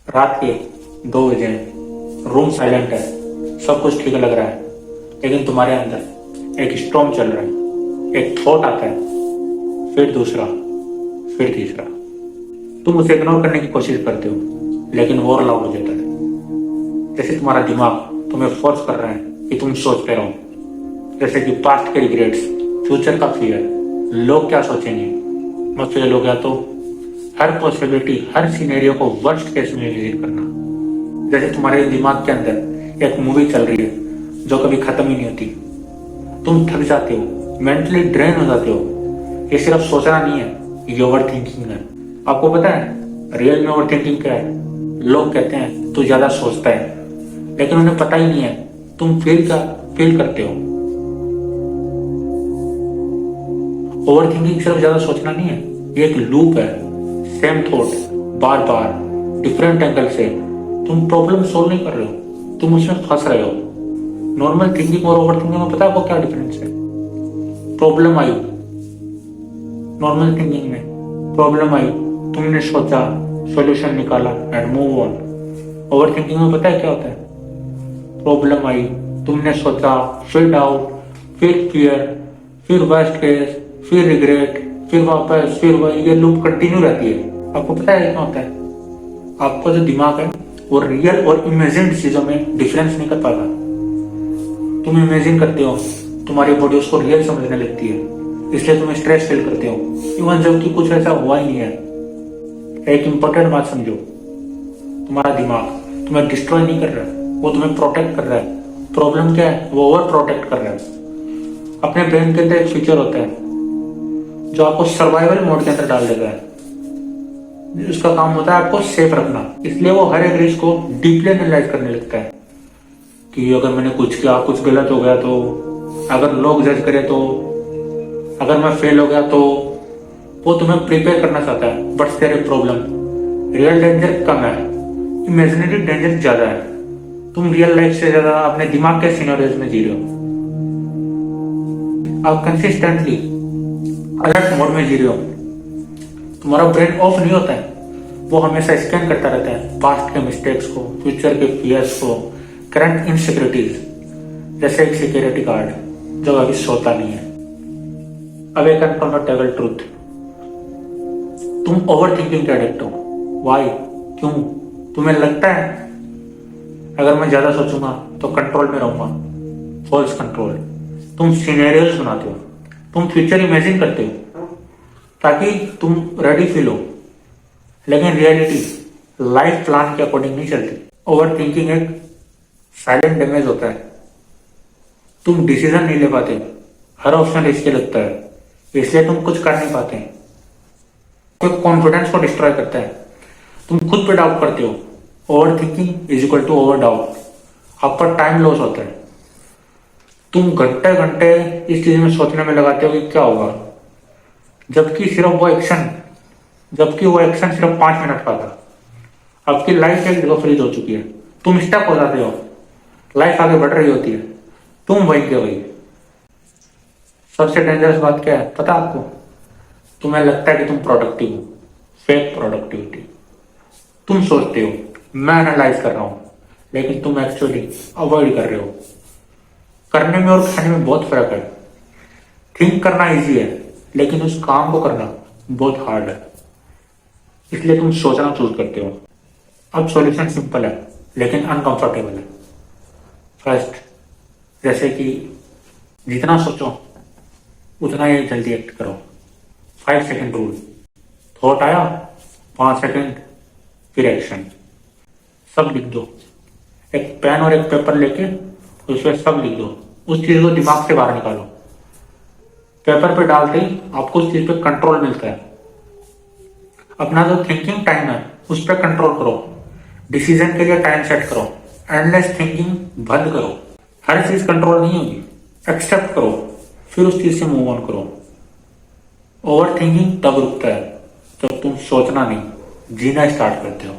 रात के 2 बजे रूम साइलेंट है, सब कुछ ठीक लग रहा है, लेकिन तुम्हारे अंदर एक स्टॉर्म चल रहा है। एक थॉट आता है, फिर दूसरा, फिर तीसरा। तुम उसे इग्नोर करने की कोशिश करते हो, लेकिन वो और लाउड हो जाता है। जैसे तुम्हारा दिमाग तुम्हें फोर्स कर रहा है कि तुम सोचते रहो, जैसे कि पास्ट के रिग्रेट्स, फ्यूचर का फियर, लोग क्या सोचेंगे, मत फेल हो गया तो, हर पॉसिबिलिटी, हर सिनेरियो को वर्स्ट केस में इमेजिन करना। जैसे तुम्हारे दिमाग के अंदर एक मूवी चल रही है जो कभी खत्म ही नहीं होती। तुम थक जाते हो, मेंटली ड्रेन हो जाते हो। ये सिर्फ सोचना नहीं है, ये ओवर थिंकिंग है। आपको पता है रियल में ओवर थिंकिंग क्या है? लोग कहते हैं तू ज्यादा सोचता है, लेकिन उन्हें पता ही नहीं है तुम फील करते हो। ओवर थिंकिंग सिर्फ ज्यादा सोचना नहीं है, ये एक लूप है। सेम थॉट बार बार डिफरेंट एंगल से तुम प्रॉब्लम सोल्व नहीं कर रहे हो, तुम उसमें फंस रहे हो। नॉर्मल थिंकिंग और ओवर थिंकिंग में पता है आपको क्या डिफरेंस है? प्रॉब्लम आई, नॉर्मल थिंकिंग में प्रॉब्लम आई, तुमने सोचा, सॉल्यूशन निकाला and move on. Over thinking में पता है क्या होता है? प्रॉब्लम आई, तुमने सोचा, फिर डाउट, फिर फियर, फिर वर्स्ट केस, फिर रिग्रेट, फिर वापस, फिर वही, ये लूप कंटिन्यू रहती है। आपको पता है क्या होता है? आपका जो दिमाग है वो रियल और इमेजिन चीजों में डिफरेंस नहीं कर पाता। तुम इमेजिन करते हो, तुम्हारी बॉडी उसको रियल समझने लगती है, इसलिए तुम स्ट्रेस फील करते हो, इवन जबकि कुछ ऐसा हुआ ही नहीं है। एक इंपॉर्टेंट बात समझो, तुम्हारा दिमाग तुम्हें डिस्ट्रॉय नहीं कर रहा है, वो तुम्हें प्रोटेक्ट कर रहा है। प्रॉब्लम क्या है? वो ओवर प्रोटेक्ट कर रहा है। अपने ब्रेन के अंदर एक फीचर होता है जो आपको सर्वाइवल मोड के अंदर डाल देता है। उसका काम होता है आपको सेफ रखना, इसलिए वो हर एक रिस्क को डीपली एनालाइज करने लगता है कि अगर मैंने कुछ किया, कुछ गलत हो गया तो, अगर लोग जज करे तो, अगर मैं फेल हो गया तो। वो तुम्हें प्रिपेयर करना चाहता है, but there is problem. Real danger कम है, इमेजिनरी डेंजर ज्यादा है। तुम रियल लाइफ से ज्यादा अपने दिमाग के सिनेरियोज में जी रहे हो। आप कंसिस्टेंटली अलर्ट मोड में जी रहे हो। तुम्हारा ब्रेन ऑफ नहीं होता है, वो हमेशा स्कैन करता रहता है पास्ट के मिस्टेक्स को, फ्यूचर के फियर्स को, करंट इनसिक्योरिटीज, जैसे एक सिक्योरिटी गार्ड जो अभी सोता नहीं है। Awaken from the table truth. तुम ओवर थिंकिंग के एडिक्ट हो। वाई? क्यों? तुम्हें लगता है अगर मैं ज्यादा सोचूंगा तो कंट्रोल में रहूंगा। False control. तुम सिनेरियोज बनाते हो, तुम फ्यूचर इमेजिन करते हो ताकि तुम रेडी फील हो, लेकिन रियलिटी लाइफ प्लान के अकॉर्डिंग नहीं चलती। ओवर थिंकिंग एक साइलेंट डैमेज होता है। तुम डिसीजन नहीं ले पाते, हर ऑप्शन रिस्की लगता है, इसलिए तुम कुछ कर नहीं पाते। कोई कॉन्फिडेंस को डिस्ट्रॉय करता है, तुम खुद पे डाउट करते हो। Over thinking is equal to over doubt. आपका टाइम लॉस होता है, तुम घंटे घंटे इस चीज में सोचने में लगाते हो कि क्या होगा, जबकि वो एक्शन सिर्फ 5 मिनट का था। आपकी लाइफ एक जगह फ्रीज हो चुकी है, तुम स्टक हो जाते हो, लाइफ आगे बढ़ रही होती है, तुम वही के वही। सबसे डेंजरस बात क्या है पता आपको? तुम्हें लगता है कि तुम प्रोडक्टिव हो, फेक प्रोडक्टिविटी। तुम सोचते हो मैं एनालाइज कर रहा हूं, लेकिन तुम एक्चुअली अवॉइड कर रहे हो। करने में और खाने में बहुत फर्क है। थिंक करना इजी है, लेकिन उस काम को करना बहुत हार्ड है, इसलिए तुम सोचना चूज करते हो। अब सॉल्यूशन सिंपल है, लेकिन अनकंफर्टेबल है। फर्स्ट, जैसे कि जितना सोचो उतना ही जल्दी एक्ट करो। 5 सेकंड रूल। थॉट आया, 5 सेकंड, फिर एक्शन। सब लिख दो। एक पेन और एक पेपर लेके उसमें सब लिख दो। उस चीज को दिमाग से बाहर निकालो। पेपर पे डालते ही आपको उस चीज पे कंट्रोल मिलता है। अपना जो थिंकिंग टाइम है उस पर कंट्रोल करो। डिसीजन के लिए टाइम सेट करो। एंडलेस थिंकिंग बंद करो। हर चीज कंट्रोल नहीं होगी, एक्सेप्ट करो, फिर उस चीज से मूव ऑन करो। ओवर थिंकिंग तब रुकता है जब तुम सोचना नहीं, जीना स्टार्ट करते हो।